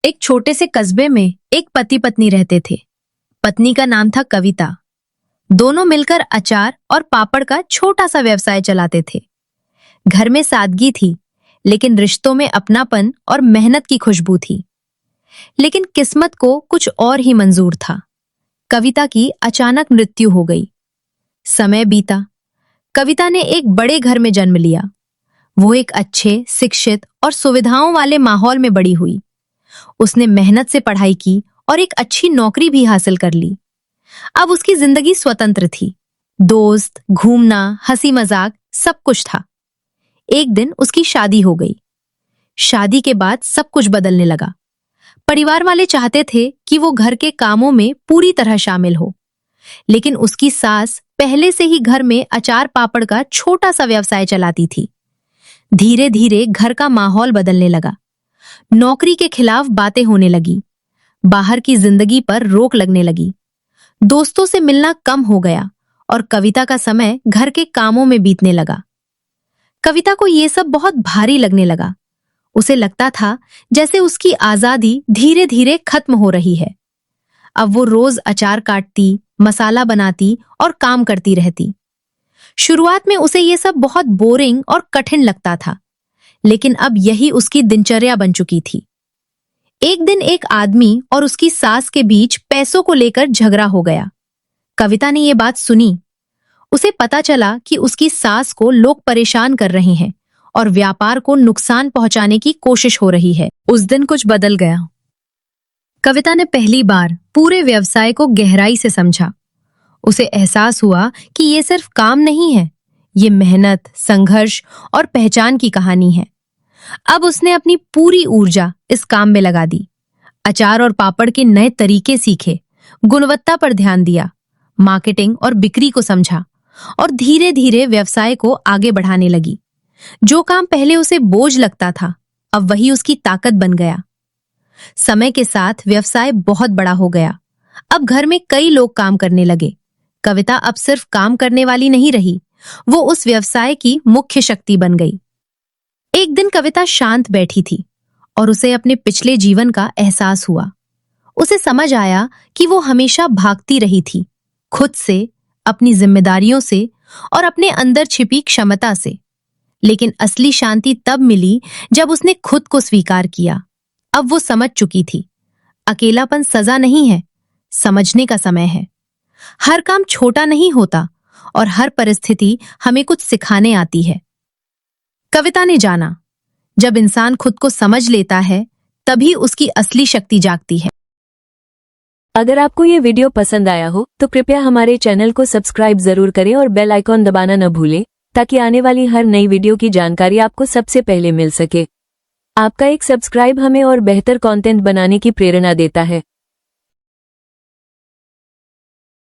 एक छोटे से कस्बे में एक पति पत्नी रहते थे। पत्नी का नाम था कविता। दोनों मिलकर अचार और पापड़ का छोटा सा व्यवसाय चलाते थे। घर में सादगी थी, लेकिन रिश्तों में अपनापन और मेहनत की खुशबू थी। लेकिन किस्मत को कुछ और ही मंजूर था। कविता की अचानक मृत्यु हो गई। समय बीता। कविता ने एक बड़े घर में जन्म लिया। वो एक अच्छे, शिक्षित और सुविधाओं वाले माहौल में बड़ी हुई। उसने मेहनत से पढ़ाई की और एक अच्छी नौकरी भी हासिल कर ली। अब उसकी जिंदगी स्वतंत्र थी। दोस्त, घूमना, हंसी मजाक सब कुछ था। एक दिन उसकी शादी हो गई। शादी के बाद सब कुछ बदलने लगा। परिवार वाले चाहते थे कि वो घर के कामों में पूरी तरह शामिल हो, लेकिन उसकी सास पहले से ही घर में अचार पापड़ का छोटा सा व्यवसाय चलाती थी। धीरे धीरे घर का माहौल बदलने लगा। नौकरी के खिलाफ बातें होने लगी। बाहर की जिंदगी पर रोक लगने लगी। दोस्तों से मिलना कम हो गया और कविता का समय घर के कामों में बीतने लगा। कविता को ये सब बहुत भारी लगने लगा। उसे लगता था जैसे उसकी आजादी धीरे धीरे खत्म हो रही है। अब वो रोज अचार काटती, मसाला बनाती और काम करती रहती। शुरुआत में उसे ये सब बहुत बोरिंग और कठिन लगता था, लेकिन अब यही उसकी दिनचर्या बन चुकी थी। एक दिन एक आदमी और उसकी सास के बीच पैसों को लेकर झगड़ा हो गया। कविता ने ये बात सुनी। उसे पता चला कि उसकी सास को लोग परेशान कर रहे हैं और व्यापार को नुकसान पहुंचाने की कोशिश हो रही है। उस दिन कुछ बदल गया। कविता ने पहली बार पूरे व्यवसाय को गहराई से समझा। उसे एहसास हुआ कि ये सिर्फ काम नहीं है, ये मेहनत, संघर्ष और पहचान की कहानी है। अब उसने अपनी पूरी ऊर्जा इस काम में लगा दी। अचार और पापड़ के नए तरीके सीखे, गुणवत्ता पर ध्यान दिया, मार्केटिंग और बिक्री को समझा और धीरे धीरे व्यवसाय को आगे बढ़ाने लगी। जो काम पहले उसे बोझ लगता था, अब वही उसकी ताकत बन गया। समय के साथ व्यवसाय बहुत बड़ा हो गया। अब घर में कई लोग काम करने लगे। कविता अब सिर्फ काम करने वाली नहीं रही, वो उस व्यवसाय की मुख्य शक्ति बन गई। एक दिन कविता शांत बैठी थी और उसे अपने पिछले जीवन का एहसास हुआ। उसे समझ आया कि वो हमेशा भागती रही थी, खुद से, अपनी जिम्मेदारियों से और अपने अंदर छिपी क्षमता से। लेकिन असली शांति तब मिली जब उसने खुद को स्वीकार किया। अब वो समझ चुकी थी, अकेलापन सजा नहीं है, समझने का समय है। हर काम छोटा नहीं होता और हर परिस्थिति हमें कुछ सिखाने आती है। कविता ने जाना, जब इंसान खुद को समझ लेता है, तभी उसकी असली शक्ति जागती है। अगर आपको ये वीडियो पसंद आया हो तो कृपया हमारे चैनल को सब्सक्राइब जरूर करें और बेल आइकॉन दबाना न भूलें, ताकि आने वाली हर नई वीडियो की जानकारी आपको सबसे पहले मिल सके। आपका एक सब्सक्राइब हमें और बेहतर कंटेंट बनाने की प्रेरणा देता है।